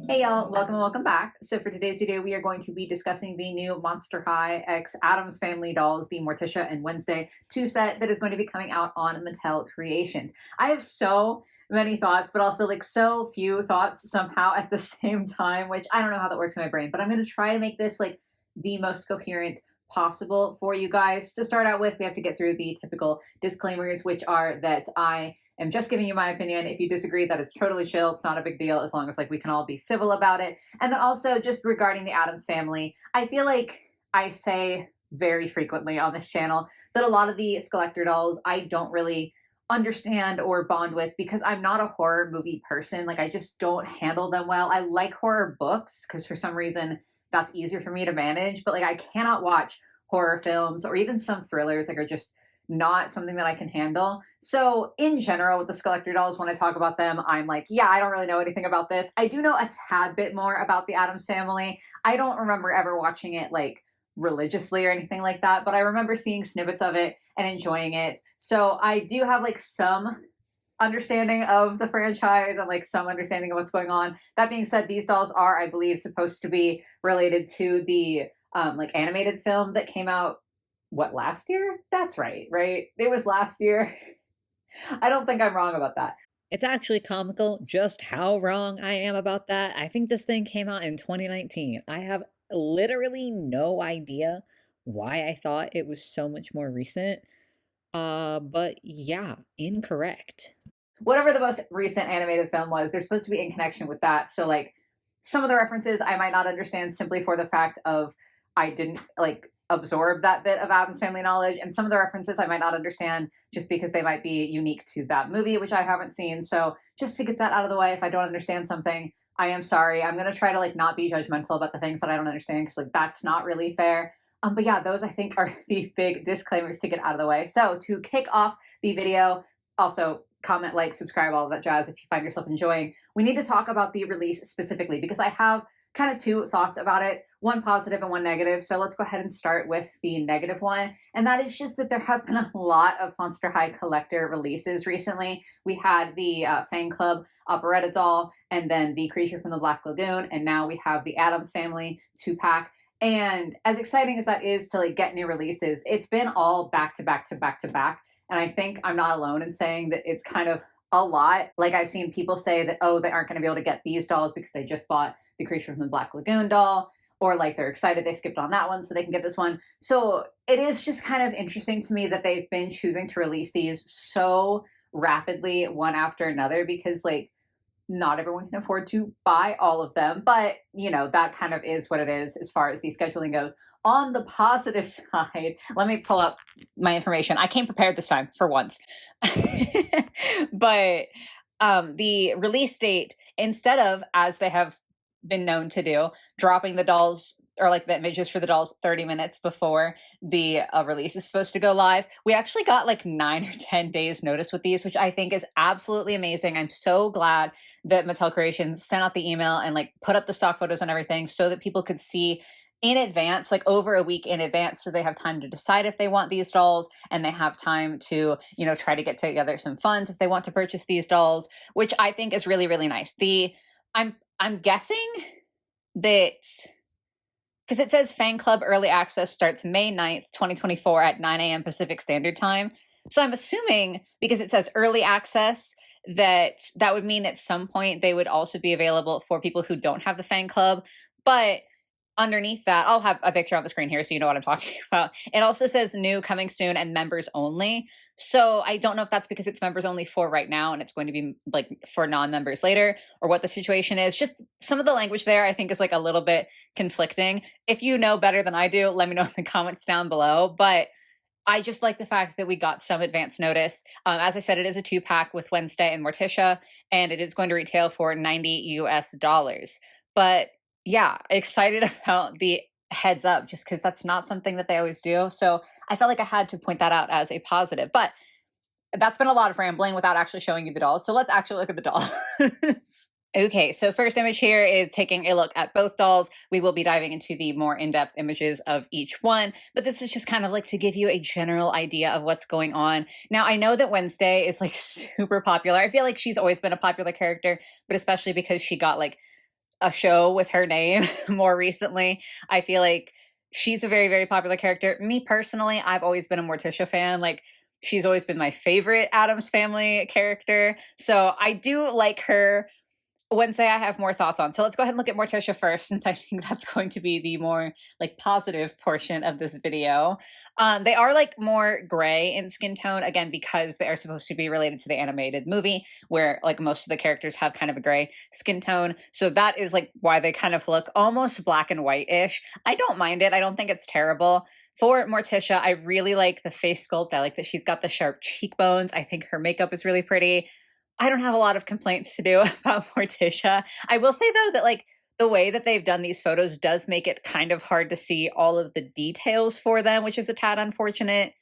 Hey y'all, welcome and welcome back. So for today's video, we are going to be discussing the new Monster High X Addams Family dolls, the Morticia and Wednesday 2 set that is going to be coming out on Mattel Creations. I have so many thoughts, but also like so few thoughts somehow at the same time, which I don't know how that works in my brain, but I'm going to try to make this like the most coherent possible for you guys. To start out with, we have to get through the typical disclaimers, which are that I am just giving you my opinion. If you disagree, that is totally chill. It's not a big deal as long as like we can all be civil about it. And then also just regarding the Addams family, I feel like I say very frequently on this channel that a lot of the Collector dolls I don't really understand or bond with because I'm not a horror movie person. Like I just don't handle them well. I like horror books because for some reason that's easier for me to manage, but like I cannot watch horror films or even some thrillers like are just not something that I can handle. So in general with the Collector dolls, when I talk about them, I'm like, yeah, I don't really know anything about this. I do know a tad bit more about the Addams family. I don't remember ever watching it like religiously or anything like that, but I remember seeing snippets of it and enjoying it. So I do have like some understanding of the franchise and like some understanding of what's going on. That being said, these dolls are, I believe, supposed to be related to the like animated film that came out last year? That's right, right? It was last year. I don't think I'm wrong about that. It's actually comical just how wrong I am about that. I think this thing came out in 2019. I have literally no idea why I thought it was so much more recent. But yeah, incorrect. Whatever the most recent animated film was, they're supposed to be in connection with that. So like some of the references I might not understand simply for the fact of I didn't like absorb that bit of Addams family knowledge, and some of the references I might not understand just because they might be unique to that movie, which I haven't seen. So just to get that out of the way, if I don't understand something, I am sorry. I'm going to try to like not be judgmental about the things that I don't understand because like that's not really fair. But yeah, those I think are the big disclaimers to get out of the way. So to kick off the video, also comment, like, subscribe, all of that jazz if you find yourself enjoying. We need to talk about the release specifically because I have kind of two thoughts about it, one positive and one negative. So let's go ahead and start with the negative one. And that is just that there have been a lot of Monster High Collector releases recently. We had the Fan Club Operetta doll, and then the Creature from the Black Lagoon, and now we have the Addams Family 2-pack. And as exciting as that is to like get new releases, it's been all back to back to back to back. And I think I'm not alone in saying that it's kind of a lot. Like I've seen people say that, oh, they aren't going to be able to get these dolls because they just bought the Creature from the Black Lagoon doll, or like they're excited they skipped on that one so they can get this one. So it is just kind of interesting to me that they've been choosing to release these so rapidly one after another because like not everyone can afford to buy all of them, but you know, that kind of is what it is as far as the scheduling goes. On the positive side, let me pull up my information. I came prepared this time for once. But the release date, instead of, as they have been known to do, dropping the dolls or like the images for the dolls 30 minutes before the release is supposed to go live, we actually got like 9 or 10 days notice with these, which I think is absolutely amazing. I'm so glad that Mattel Creations sent out the email and like put up the stock photos and everything so that people could see in advance, like over a week in advance, so they have time to decide if they want these dolls, and they have time to, you know, try to get together some funds if they want to purchase these dolls, which I think is really, really nice. I'm guessing that because it says Fan Club Early Access starts May 9th, 2024 at 9 a.m. Pacific Standard Time. So I'm assuming because it says early access, that would mean at some point they would also be available for people who don't have the Fan Club. But underneath that, I'll have a picture on the screen here so you know what I'm talking about. It also says new, coming soon, and members only. So I don't know if that's because it's members only for right now and it's going to be like for non-members later, or what the situation is. Just some of the language there I think is like a little bit conflicting. If you know better than I do, let me know in the comments down below. But I just like the fact that we got some advance notice. As I said, it is a 2-pack with Wednesday and Morticia, and it is going to retail for $90 US. But yeah, excited about the heads up just because that's not something that they always do. So I felt like I had to point that out as a positive. But that's been a lot of rambling without actually showing you the dolls. So let's actually look at the dolls. Okay, so first image here is taking a look at both dolls. We will be diving into the more in-depth images of each one, but this is just kind of like to give you a general idea of what's going on. Now, I know that Wednesday is like super popular. I feel like she's always been a popular character, but especially because she got like a show with her name more recently. I feel like she's a very, very popular character. Me personally, I've always been a Morticia fan. Like, she's always been my favorite Addams Family character. So I do like her. Wednesday, I have more thoughts on. So let's go ahead and look at Morticia first, since I think that's going to be the more like positive portion of this video. They are like more gray in skin tone, again, because they are supposed to be related to the animated movie, where like most of the characters have kind of a gray skin tone. So that is like why they kind of look almost black and white-ish. I don't mind it. I don't think it's terrible. For Morticia, I really like the face sculpt. I like that she's got the sharp cheekbones. I think her makeup is really pretty. I don't have a lot of complaints to do about Morticia. I will say, though, that like the way that they've done these photos does make it kind of hard to see all of the details for them, which is a tad unfortunate.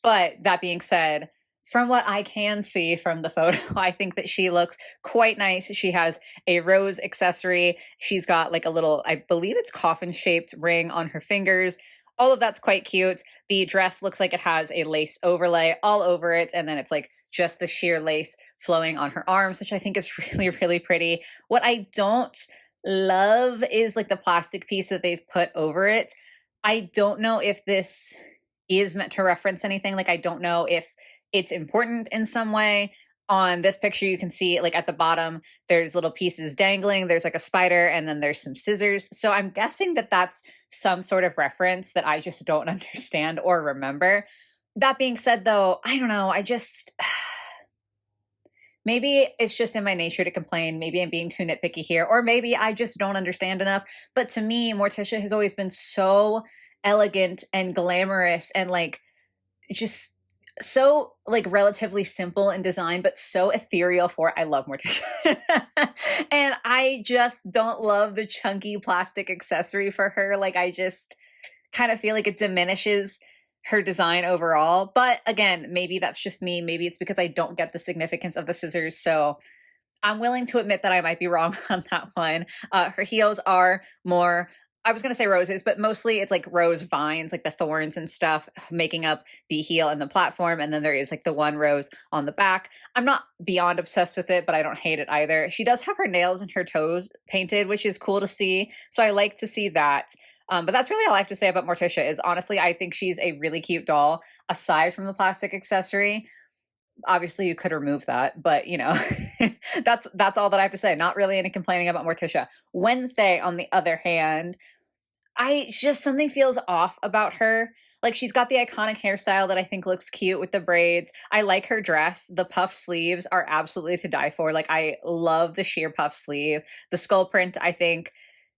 But that being said, from what I can see from the photo, I think that she looks quite nice. She has a rose accessory. She's got like a little, I believe it's coffin-shaped ring on her fingers. All of that's quite cute. The dress looks like it has a lace overlay all over it, and then it's like just the sheer lace flowing on her arms, which I think is really, really pretty. What I don't love is like the plastic piece that they've put over it. I don't know if this is meant to reference anything. Like, I don't know if it's important in some way. On this picture, you can see like at the bottom, there's little pieces dangling. There's like a spider, and then there's some scissors. So I'm guessing that that's some sort of reference that I just don't understand or remember. That being said, though, I don't know. Maybe it's just in my nature to complain. Maybe I'm being too nitpicky here, or maybe I just don't understand enough. But to me, Morticia has always been so elegant and glamorous and like just so like relatively simple in design, but so ethereal for it. I love Morticia. And I just don't love the chunky plastic accessory for her. Like, I just kind of feel like it diminishes her design overall. But again, maybe that's just me. Maybe it's because I don't get the significance of the scissors. So I'm willing to admit that I might be wrong on that one. Her heels are more, I was going to say roses, but mostly it's like rose vines, like the thorns and stuff making up the heel and the platform. And then there is like the one rose on the back. I'm not beyond obsessed with it, but I don't hate it either. She does have her nails and her toes painted, which is cool to see. So I like to see that. But that's really all I have to say about Morticia is, honestly, I think she's a really cute doll, aside from the plastic accessory. Obviously, you could remove that, but you know, that's all that I have to say. Not really any complaining about Morticia. Wednesday, on the other hand, something feels off about her. Like, she's got the iconic hairstyle that I think looks cute with the braids. I like her dress. The puff sleeves are absolutely to die for. Like, I love the sheer puff sleeve. The skull print, I think,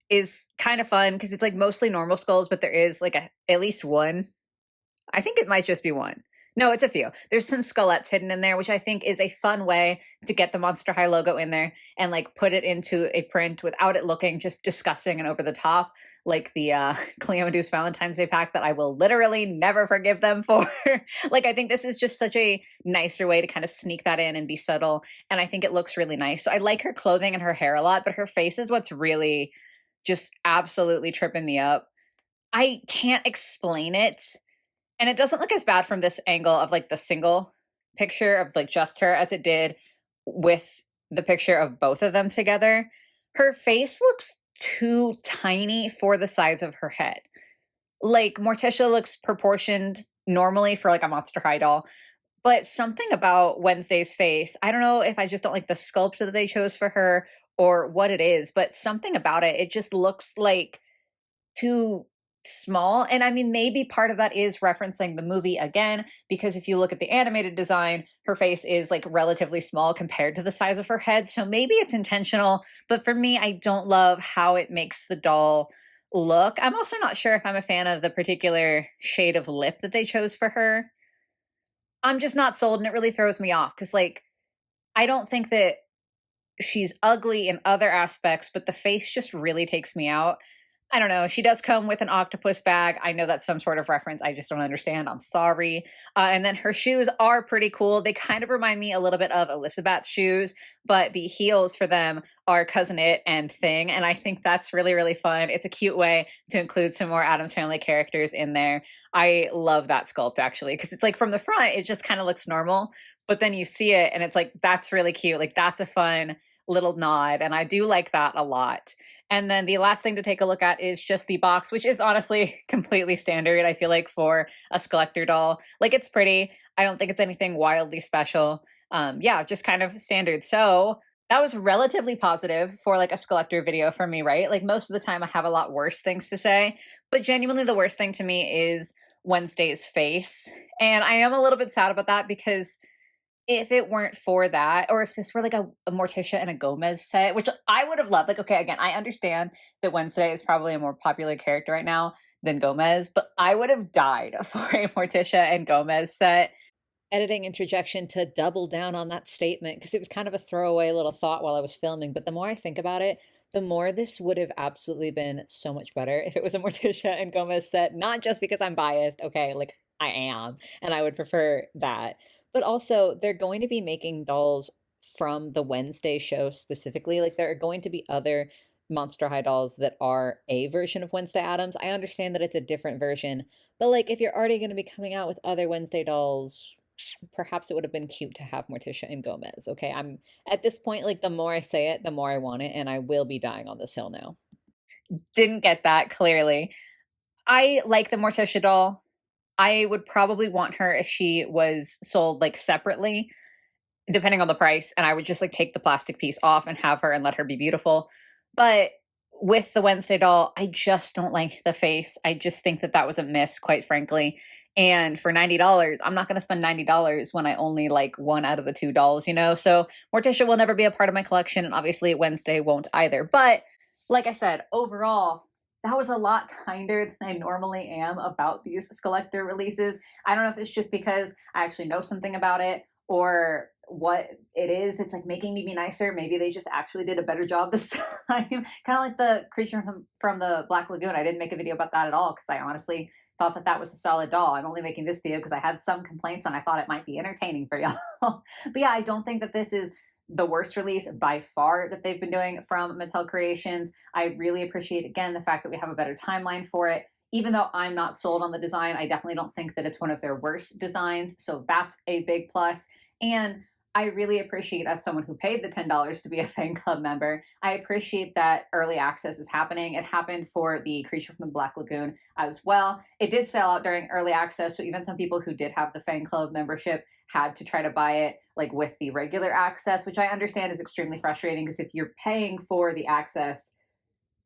is kind of fun because it's like mostly normal skulls, but there is like at least one. I think it might just be one. No, it's a few. There's some skullets hidden in there, which I think is a fun way to get the Monster High logo in there and like put it into a print without it looking just disgusting and over the top, like the Cleomedu's Valentine's Day pack that I will literally never forgive them for. Like, I think this is just such a nicer way to kind of sneak that in and be subtle, and I think it looks really nice. So I like her clothing and her hair a lot, but her face is what's really just absolutely tripping me up. I can't explain it. And it doesn't look as bad from this angle of like the single picture of like just her as it did with the picture of both of them together. Her face looks too tiny for the size of her head. Like, Morticia looks proportioned normally for like a Monster High doll, but something about Wednesday's face, I don't know if I just don't like the sculpt that they chose for her or what it is, but something about it, it just looks like too small. And I mean, maybe part of that is referencing the movie again, because if you look at the animated design, her face is like relatively small compared to the size of her head. So maybe it's intentional, but for me, I don't love how it makes the doll look. I'm also not sure if I'm a fan of the particular shade of lip that they chose for her. I'm just not sold, and it really throws me off because, like, I don't think that she's ugly in other aspects, but the face just really takes me out. I don't know. She does come with an octopus bag. I know that's some sort of reference. I just don't understand. I'm sorry. And then her shoes are pretty cool. They kind of remind me a little bit of Elizabeth's shoes, but the heels for them are Cousin It and Thing. And I think that's really, really fun. It's a cute way to include some more Addams Family characters in there. I love that sculpt, actually, because it's like from the front, it just kind of looks normal. But then you see it and it's like, that's really cute. Like, that's a fun little nod, and I do like that a lot. And then the last thing to take a look at is just the box, which is honestly completely standard, I feel like, for a Skeletor doll. Like, it's pretty. I don't think it's anything wildly special. Yeah, just kind of standard. So that was relatively positive for like a Skeletor video for me, right? Like, most of the time I have a lot worse things to say, but genuinely the worst thing to me is Wednesday's face. And I am a little bit sad about that because if it weren't for that, or if this were like a Morticia and a Gomez set, which I would have loved, like, okay, again, I understand that Wednesday is probably a more popular character right now than Gomez, but I would have died for a Morticia and Gomez set. Editing interjection to double down on that statement because it was kind of a throwaway little thought while I was filming. But the more I think about it, the more this would have absolutely been so much better if it was a Morticia and Gomez set, not just because I'm biased. Okay, like I am, and I would prefer that. But also, they're going to be making dolls from the Wednesday show specifically. Like, there are going to be other Monster High dolls that are a version of Wednesday Addams. I understand that it's a different version, but like, if you're already going to be coming out with other Wednesday dolls, perhaps it would have been cute to have Morticia and Gomez. Okay, I'm at this point, like, the more I say it, the more I want it, and I will be dying on this hill now. Didn't get that clearly. I like the Morticia doll. I would probably want her if she was sold like separately, depending on the price, and I would just like take the plastic piece off and have her and let her be beautiful. But with the Wednesday doll, I just don't like the face. I just think that that was a miss, quite frankly. And for $90, I'm not going to spend $90 when I only like one out of the two dolls, you know? So Morticia will never be a part of my collection, and obviously Wednesday won't either. But like I said, overall, that was a lot kinder than I normally am about these Skeletor releases. I don't know if it's just because I actually know something about it or what it is that's like making me be nicer. Maybe they just actually did a better job this time. Kind of like the creature from the Black Lagoon. I didn't make a video about that at all because I honestly thought that that was a solid doll. I'm only making this video because I had some complaints and I thought it might be entertaining for y'all. But yeah, I don't think that this is the worst release by far that they've been doing from Mattel Creations. I really appreciate, again, the fact that we have a better timeline for it. Even though I'm not sold on the design, I definitely don't think that it's one of their worst designs. So that's a big plus. And I really appreciate, as someone who paid the $10 to be a fan club member, I appreciate that early access is happening. It happened for the Creature from the Black Lagoon as well. It did sell out during early access, so even some people who did have the fan club membership had to try to buy it like with the regular access, which I understand is extremely frustrating because if you're paying for the access,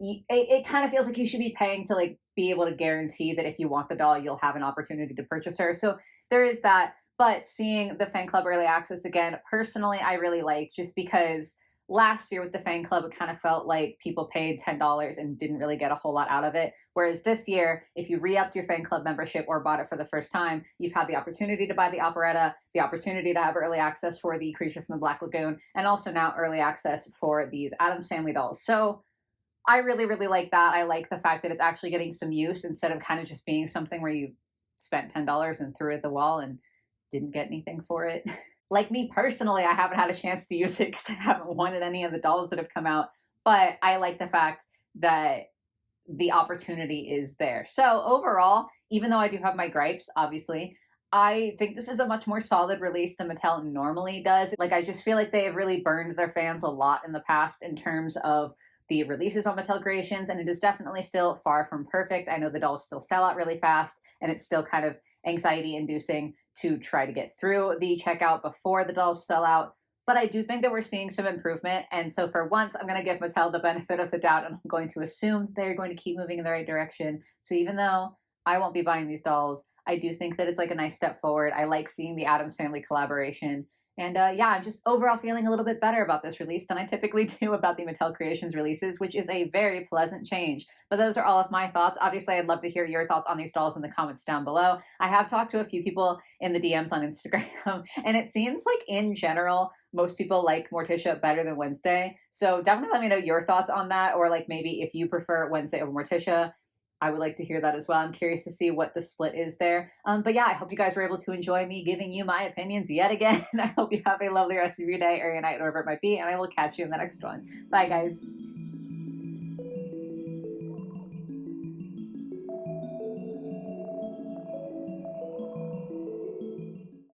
it kind of feels like you should be paying to like be able to guarantee that if you want the doll, you'll have an opportunity to purchase her. So there is that. But seeing the fan club early access again, personally, I really like, just because last year with the fan club, it kind of felt like people paid $10 and didn't really get a whole lot out of it. Whereas this year, if you re-upped your fan club membership or bought it for the first time, you've had the opportunity to buy the operetta, the opportunity to have early access for the Creature from the Black Lagoon, and also now early access for these Addams Family dolls. So I really, really like that. I like the fact that it's actually getting some use instead of kind of just being something where you spent $10 and threw it at the wall and didn't get anything for it. Like me personally, I haven't had a chance to use it because I haven't wanted any of the dolls that have come out, but I like the fact that the opportunity is there. So overall, even though I do have my gripes, obviously, I think this is a much more solid release than Mattel normally does. Like, I just feel like they have really burned their fans a lot in the past in terms of the releases on Mattel Creations, and it is definitely still far from perfect. I know the dolls still sell out really fast, and it's still kind of anxiety inducing to try to get through the checkout before the dolls sell out. But I do think that we're seeing some improvement. And so for once, I'm going to give Mattel the benefit of the doubt, and I'm going to assume they're going to keep moving in the right direction. So even though I won't be buying these dolls, I do think that it's like a nice step forward. I like seeing the Addams Family collaboration. And yeah, I'm just overall feeling a little bit better about this release than I typically do about the Mattel Creations releases, which is a very pleasant change. But those are all of my thoughts. Obviously, I'd love to hear your thoughts on these dolls in the comments down below. I have talked to a few people in the DMs on Instagram, and it seems like in general, most people like Morticia better than Wednesday. So definitely let me know your thoughts on that, or like maybe if you prefer Wednesday over Morticia. I would like to hear that as well. I'm curious to see what the split is there. But yeah, I hope you guys were able to enjoy me giving you my opinions yet again. I hope you have a lovely rest of your day or your night, wherever it might be, and I will catch you in the next one. Bye, guys.